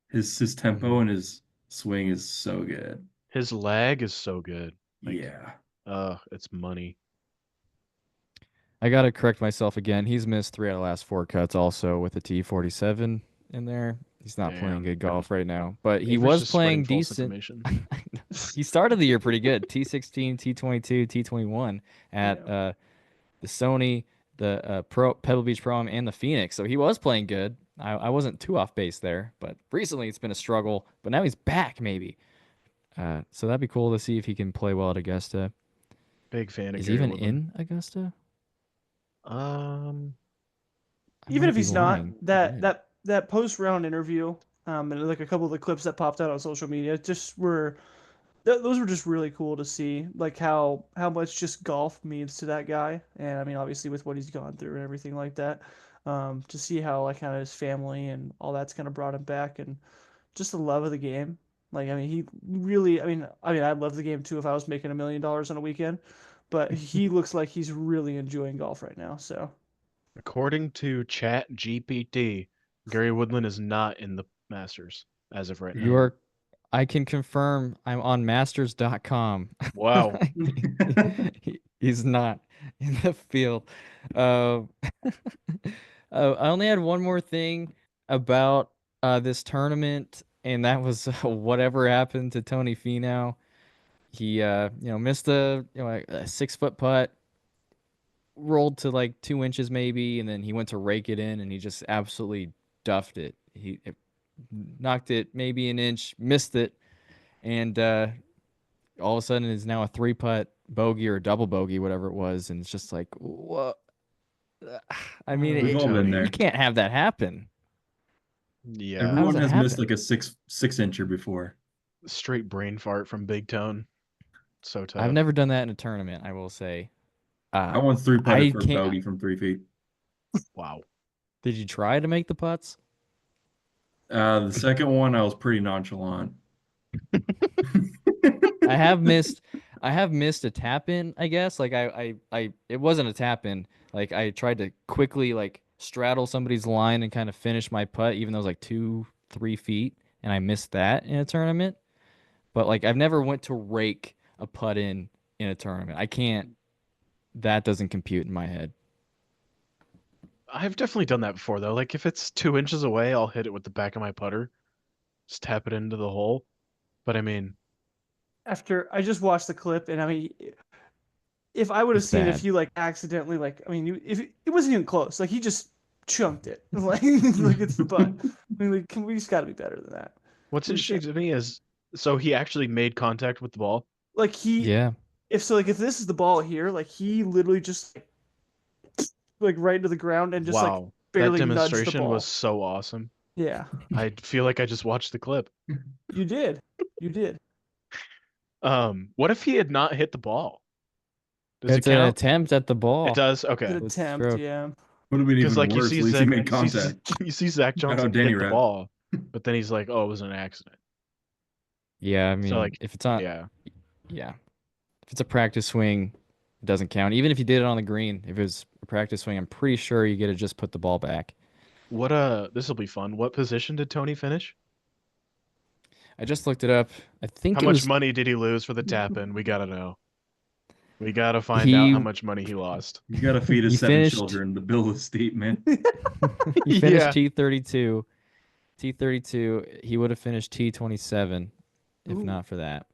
his tempo and his swing is so good. His lag is so good. Like, Yeah. it's money. I gotta correct myself again. He's missed 3 out of the last 4 cuts, also with a T47 in there. He's not playing Damn. good golf right now, but he Avery's was just spreading playing false decent. information. He started the year pretty good. T16, T22, T21 at the Sony, the Pebble Beach Pro-Am, and the Phoenix. So he was playing good. I wasn't too off base there, but recently it's been a struggle. But now he's back, maybe. So that'd be cool to see if he can play well at Augusta. Big fan of Is he Gary even Woodland. in Augusta? I Even might if be he's not, lying. that post round interview, and like a couple of the clips that popped out on social media, just were those were just really cool to see, like how much just golf means to that guy, and I mean obviously with what he's gone through and everything like that, to see how like kind of his family and all that's kind of brought him back, and just the love of the game. Like I mean he really, I'd love the game too if I was making $1 million on a weekend, but he looks like he's really enjoying golf right now. So. According to Chat GPT, Gary Woodland is not in the Masters as of right now. I can confirm I'm on masters.com. Wow. He's not in the field. I only had one more thing about this tournament, and that was whatever happened to Tony Finau. He missed a 6-foot putt, rolled to like 2 inches maybe, and then he went to rake it in, and he just absolutely duffed it. He knocked it maybe an inch, missed it, and all of a sudden it's now a 3-putt bogey or a double bogey, whatever it was, and it's just like, what? I mean, We've all been there. you can't have that happen. Yeah. Everyone has missed happen? like a six incher before. Straight brain fart from Big Tone. So tough. I've never done that in a tournament, I will say. I once 3-putted for a bogey from 3 feet. Wow. Did you try to make the putts? The second one I was pretty nonchalant. I have missed a tap in, I guess. Like it wasn't a tap in. Like I tried to quickly like straddle somebody's line and kind of finish my putt, even though it was like 2-3 feet, and I missed that in a tournament. But like I've never went to rake a putt in a tournament. I can't. That doesn't compute in my head. I've definitely done that before though. Like if it's 2 inches away, I'll hit it with the back of my putter. Just tap it into the hole. But I mean, After I just watched the clip, and I mean, if I would have It's seen bad. if you like accidentally like, I mean, if it wasn't even close, like he just chunked it, like it's the butt. I mean, like, we just got to be better than that. what's interesting to me is so he actually made contact with the ball. Like Yeah. if this is the ball here, like he literally just like right into the ground and just like Wow, that barely nudged the demonstration ball. was so awesome. Yeah, I feel like I just watched the clip. you did. You did. What if he had not hit the ball? Does it It's an count? attempt at the ball. It does. Good Okay, With attempt, stroke. yeah. Would have been because even like worse. At least he made contact. you see Zach Shout out Johnson Danny hit the Rat. ball, but then he's like, "Oh, it was an accident." Yeah, I So mean, like, if it's on, yeah, yeah, if it's a practice swing, it doesn't count. Even if you did it on the green, if it was a practice swing, I'm pretty sure you get to just put the ball back. what this will be fun. What position did Tony finish? I just looked it up. I think How it much was money did he lose for the tap in? We gotta know. We gotta find out how he much money he lost. You gotta feed his he 7 finished children. The bill is steep, man. he finished Yeah. T32. T32, he would have finished T27 if Ooh, not for that.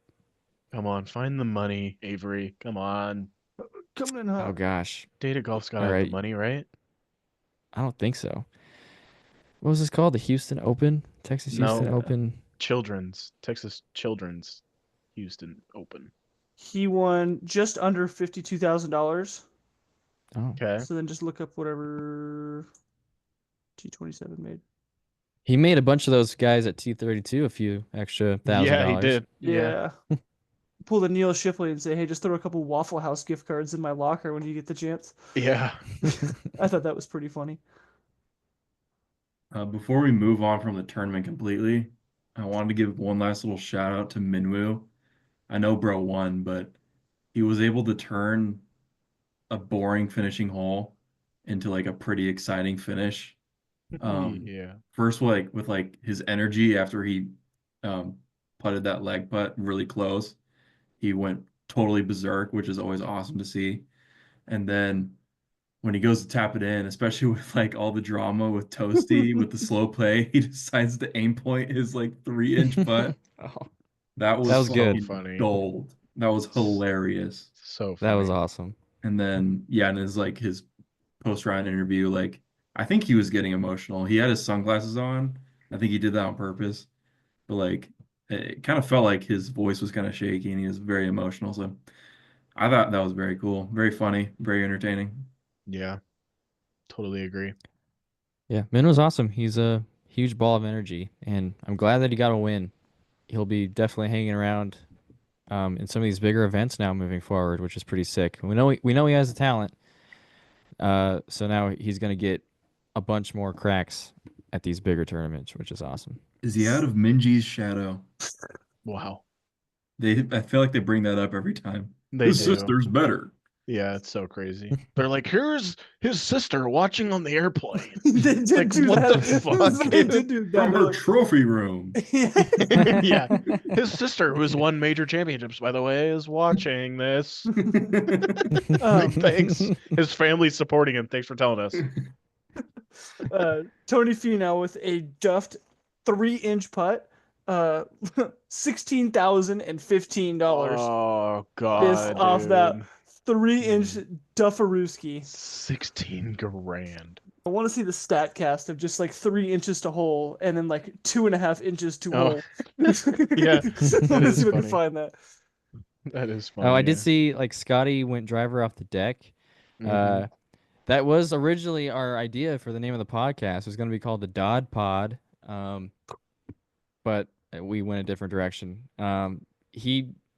Come on, find the money, Avery. Come on. coming in Oh hot. gosh. Data Golf's gotta All have the right. money, right? I don't think so. What was this called? The Houston Open? Texas Houston No. Open? Texas Children's Houston Open. He won just under $52,000. Oh. Okay. So then just look up whatever T27 made. He made a bunch of those guys at T32 a few extra Yeah, he $1,000. did. Yeah. Yeah. Pull the Neil Shipley and say, hey, just throw a couple Waffle House gift cards in my locker when you get the chance. Yeah. I thought that was pretty funny. Before we move on from the tournament completely, I wanted to give one last little shout out to Minwoo. I know bro won, but he was able to turn a boring finishing hole into like a pretty exciting finish. Yeah. First like with like his energy after he um putted that leg putt really close. He went totally berserk, which is always awesome to see. And then when he goes to tap it in, especially with like all the drama with Toasty with the slow play, he decides to aim point his like 3-inch putt. Oh, That that was was So good. funny. gold. That was hilarious. So That was funny. awesome. And then yeah, and his post-round interview, like I think he was getting emotional. He had his sunglasses on. I think he did that on purpose. But like it kind of felt like his voice was kind of shaky and he was very emotional. So I thought that was very cool, very funny, very entertaining. Yeah. Totally agree. Yeah, Min was awesome. He's a huge ball of energy, and I'm glad that he got a win. He'll be definitely hanging around in some of these bigger events now moving forward, which is pretty sick. We know he has the talent, so now he's gonna get a bunch more cracks at these bigger tournaments, which is awesome. Is he out of Minji's shadow? Wow. I feel like they bring that up every time. They His do. sister's better. Yeah, it's so crazy. They're like, here's his sister watching on the airplane. They did Like, do what that. the fuck? They did do that. From They're her like, trophy room. Yeah. His sister, who's won major championships, by the way, is watching this. Like, thanks. His family's supporting him. Thanks for telling us. Tony Finau with a duffed 3-inch putt, $16,015 Oh missed god, off that dude. 3-inch Dufferooski. 16 grand. I want to see the stat cast of just like 3 inches to hole and then like 2.5 inches to Oh. hole. Yeah, I that want to is see if I can funny. find that. That is funny. Oh, I did yeah. see like Scottie went driver off the deck. Mhm. That was originally our idea for the name of the podcast. It was going to be called the Dodd Pod, but we went a different direction. That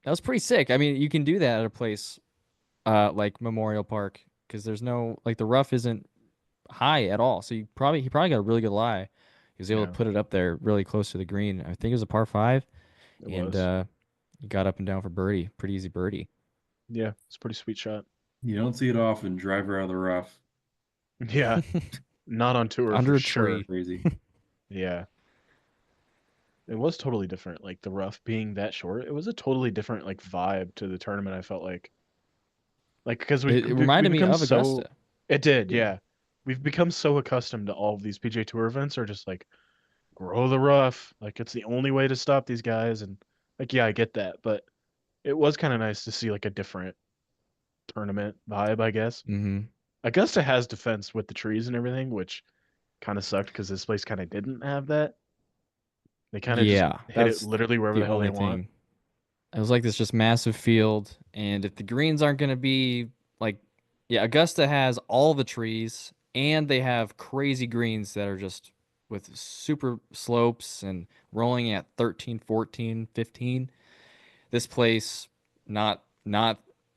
was pretty sick. I mean, you can do that at a place like Memorial Park because there's no like the rough isn't high at all. So he probably got a really good lie. He was able Yeah. to put it up there really close to the green. I think it was a par 5, It and was. he got up and down for birdie. Pretty easy birdie. Yeah, it's a pretty sweet shot. You don't see it often. Driver out of the rough. Yeah, not on tour Under for a sure. tree. Crazy. Yeah. It was totally different. Like the rough being that short, it was a totally different like vibe to the tournament. I felt like because It reminded me become of Augusta. It did, Yeah. yeah. We've become so accustomed to all of these PGA Tour events are just like grow the rough. Like it's the only way to stop these guys, and like yeah, I get that, but it was kind of nice to see like a different tournament vibe, I guess. Mm-hmm. Augusta has defense with the trees and everything, which kind of sucked because this place kind of didn't have that. They kind of just Yeah, hit it that's literally wherever the the hell they only want. thing. It was like this just massive field, and if the greens aren't going to be like, yeah, Augusta has all the trees, and they have crazy greens that are just with super slopes and rolling at 13, 14, 15. This place, not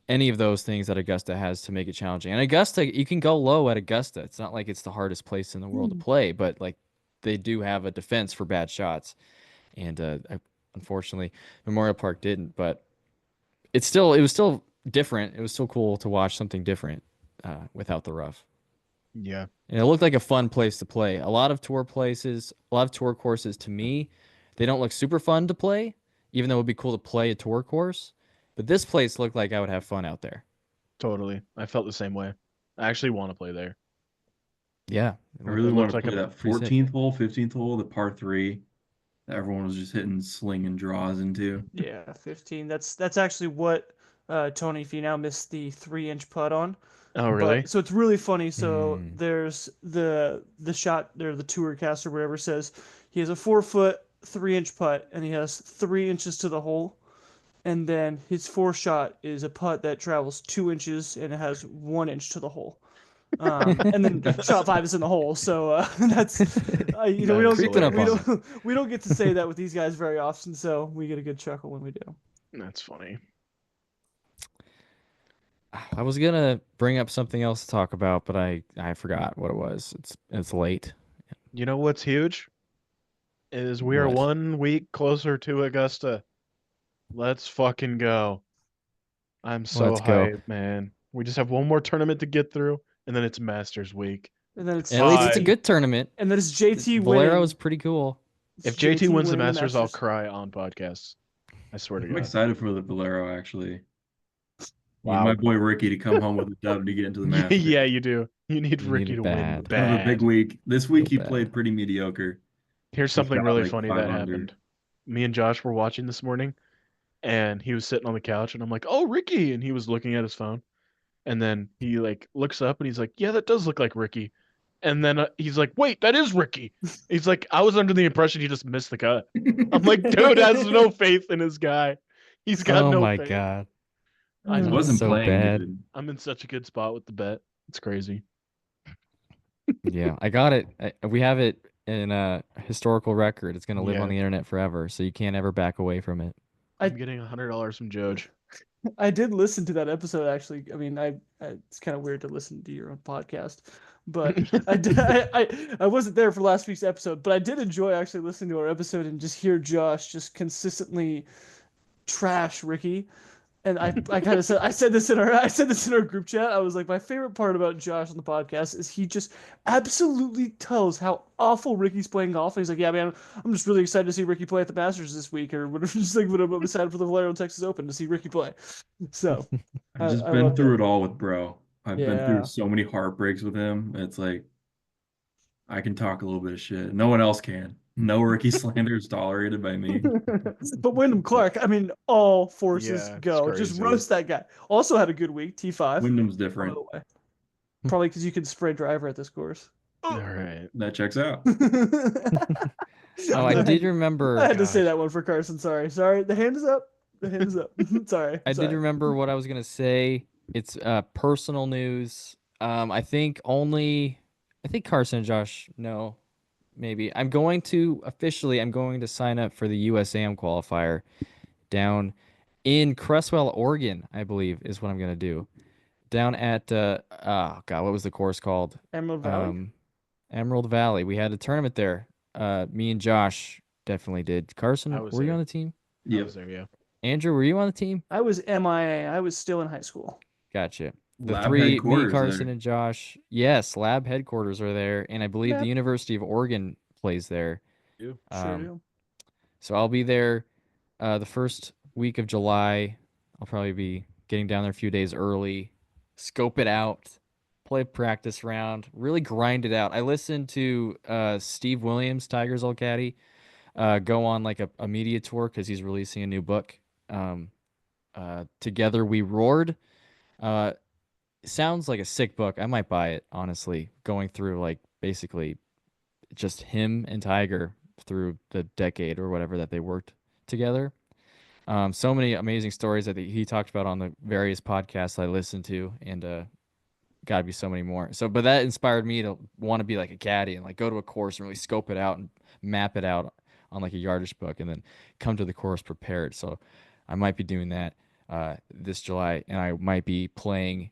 any of those things that Augusta has to make it challenging. And Augusta, you can go low at Augusta. It's not like it's the hardest place in the world to play, but like they do have a defense for bad shots. And unfortunately, Memorial Park didn't. But it was still different. It was still cool to watch something different without the rough. Yeah, And it looked like a fun place to play. A lot of tour courses to me, they don't look super fun to play, even though it would be cool to play a tour course. But this place looked like I would have fun out there. totally. I felt the same way. I actually want to play there. Yeah, I really It want looked to like play a that pretty sick. 14th hole, 15th hole, the par three that everyone was just hitting sling and draws into. Yeah, 15. That's actually what Tony Finau missed the 3-inch putt on. Oh, really? But so it's really funny. So Mm. there's the shot there, the tour cast or whatever says he has a 4-foot 3-inch putt and he has 3 inches to the hole. And then his fourth shot is a putt that travels 2 inches and it has 1 inch to the hole. And then shot 5 is in the hole. So that's we That don't is get Creeping up we on don't we don't get to say that with these guys very often. So we get a good chuckle when we do. That's funny. I was gonna bring up something else to talk about, but I forgot what it was. It's late. You know what's huge? Is we are What? 1 week closer to Augusta. Let's fucking go. I'm so Let's go. hyped, man. We just have one more tournament to get through, and then it's Masters week. And then it's At least it's a I- good tournament. And then it's JT Valero winning. is pretty cool. It's If JT wins the winning Masters, I'll cry on podcasts. I swear to I'm God. excited for the Valero, actually. Need Wow. my boy Ricky to come home with a dub to get into the Masters. Yeah, you do. You need You need Ricky it to win bad. Kind of a big bad. week. This week he Real bad. played pretty mediocre. Here's He something shot really like funny 5 that under. happened. Me and Josh were watching this morning, and he was sitting on the couch, and I'm like, "Oh, Ricky!" And he was looking at his phone, and then he like looks up, and he's like, "Yeah, that does look like Ricky." And then he's like, "Wait, that is Ricky." He's like, "I was under the impression he just missed the cut." I'm like, "Dude has no faith in his guy. He's got Oh no my faith." god. I He know. wasn't So playing bad. good. I'm in such a good spot with the bet. It's crazy. Yeah, I got it. We have it in a historical record. It's gonna live on Yeah. the internet forever, so you can't ever back away from it. I'm getting $100 from Joj. I did listen to that episode actually. I mean, it's kind of weird to listen to your own podcast, but I did. I wasn't there for last week's episode, but I did enjoy actually listening to our episode and just hear Josh just consistently trash Ricky. And I kind of said I said this in our group chat. I was like, my favorite part about Josh on the podcast is he just absolutely tells how awful Ricky's playing golf. And he's like, yeah, man, I'm just really excited to see Ricky play at the Masters this week, or whatever. Just like when I'm excited for the Valero Texas Open to see Ricky play. So I've just I been love through that. it all with bro. I've been through Yeah. so many heartbreaks with him. It's like I can talk a little bit of shit. No one else can. No Ricky slander is tolerated by me. But Wyndham Clark, I mean, all forces Yeah, it's go. Just crazy. roast that guy. Also had a good week, T5. Wyndham's By different. the way. Probably because you can spray driver at this course. All right. That checks out. Oh, I did remember. I had to say Gosh. that one for Carson. Sorry. The hand is up. The hand is up. Sorry. I did remember what I was gonna say. It's personal news. I think Carson and Josh know. Maybe I'm going to sign up for the USAM qualifier down in Cresswell, Oregon. I believe is what I'm gonna do. Down at oh god, what was the course called? Emerald Valley. Emerald Valley. We had a tournament there. Me and Josh definitely did. Carson, I was were you there. on the team? I Yep. was there, yeah. Andrew, were you on the team? I was MIA. I was still in high school. Gotcha. The Lab three, me, headquarters Carson, there. and Josh. Yes, lab headquarters are there, and I believe Yep. the University of Oregon plays there. You. Sure do. So I'll be there the first week of July. I'll probably be getting down there a few days early, scope it out, play a practice round, really grind it out. I listened to Steve Williams, Tiger's old caddy, go on like a media tour because he's releasing a new book. Together We Roared. Sounds like a sick book. I might buy it, honestly, going through like basically just him and Tiger through the decade or whatever that they worked together. So many amazing stories that he talked about on the various podcasts I listened to, and gotta be so many more. So, but that inspired me to want to be like a caddy and like go to a course and really scope it out and map it out on like a yardage book, and then come to the course prepared. So, I might be doing that this July, and I might be playing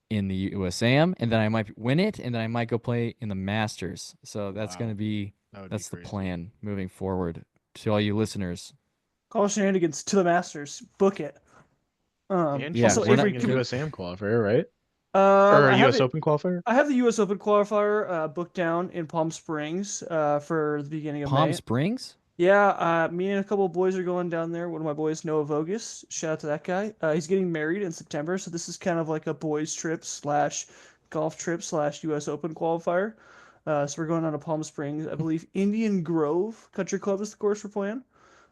in the USAM, and then I might win it, and then I might go play in the Masters. So that's Wow. gonna be That would be that's the crazy. plan moving forward. To all you listeners, Call shenanigans to the Masters. Book it. And Yeah, Also, Sean's we're not Avery, playing in can a we? USAM qualifier, right? Or I a have US it. Open qualifier? I have the U.S. Open qualifier booked down in Palm Springs for the beginning of Palm May. Springs. Yeah, me and a couple of boys are going down there. One of my boys, Noah Vogus, shout out to that guy. He's getting married in September, so this is kind of like a boys trip slash golf trip slash U.S. Open qualifier. So we're going on to Palm Springs. I believe Indian Grove Country Club is the course we're playing.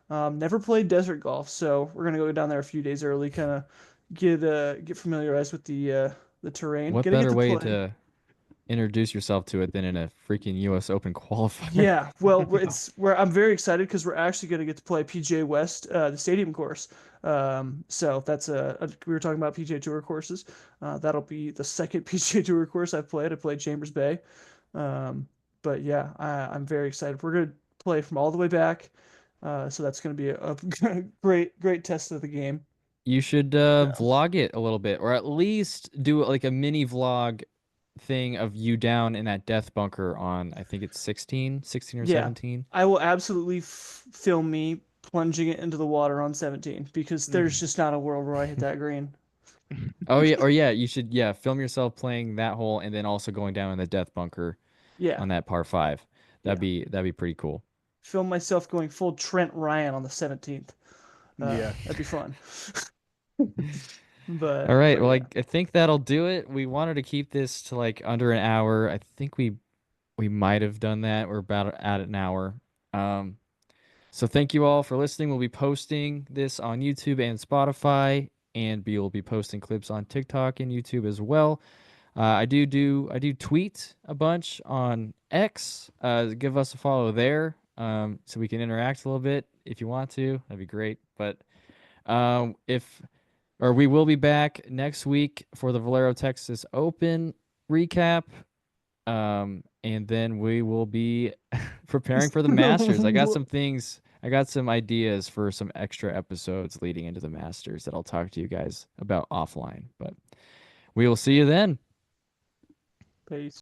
Never played desert golf, so we're gonna go down there a few days early, kind of get familiarized with the terrain. What Gonna get better to way play. to introduce yourself to it than in a freaking U.S. Open qualifier? Yeah, well, it's where I'm very excited because we're actually going to get to play PGA West, the stadium course. So that's we were talking about PGA Tour courses. That'll be the second PGA Tour course I've played. I played Chambers Bay. Um, but yeah, I'm very excited. We're going to play from all the way back. So that's going to be a great test of the game. You should Yeah. vlog it a little bit, or at least do like a mini vlog thing of you down in that death bunker on, I think it's 16 or Yeah, 17. I will absolutely film me plunging it into the water on 17 because there's just not a world where I hit that green. Oh yeah, or yeah, you should film yourself playing that hole and then also going down in the death bunker Yeah, on that par 5. yeah. That'd be pretty cool. Film myself going full Trent Ryan on the 17th. Yeah. That'd be fun. All right, But well yeah, I think that'll do it. We wanted to keep this to like under an hour. I think we might have done that. We're about at an hour. Um, So thank you all for listening. We'll be posting this on YouTube and Spotify, and we will be posting clips on TikTok and YouTube as well. I do tweet a bunch on X. Give us a follow there, so we can interact a little bit if you want to. That'd be great. But if or we will be back next week for the Valero Texas Open recap. And then we will be preparing for the Masters. I got some ideas for some extra episodes leading into the Masters that I'll talk to you guys about offline. But we will see you then. peace.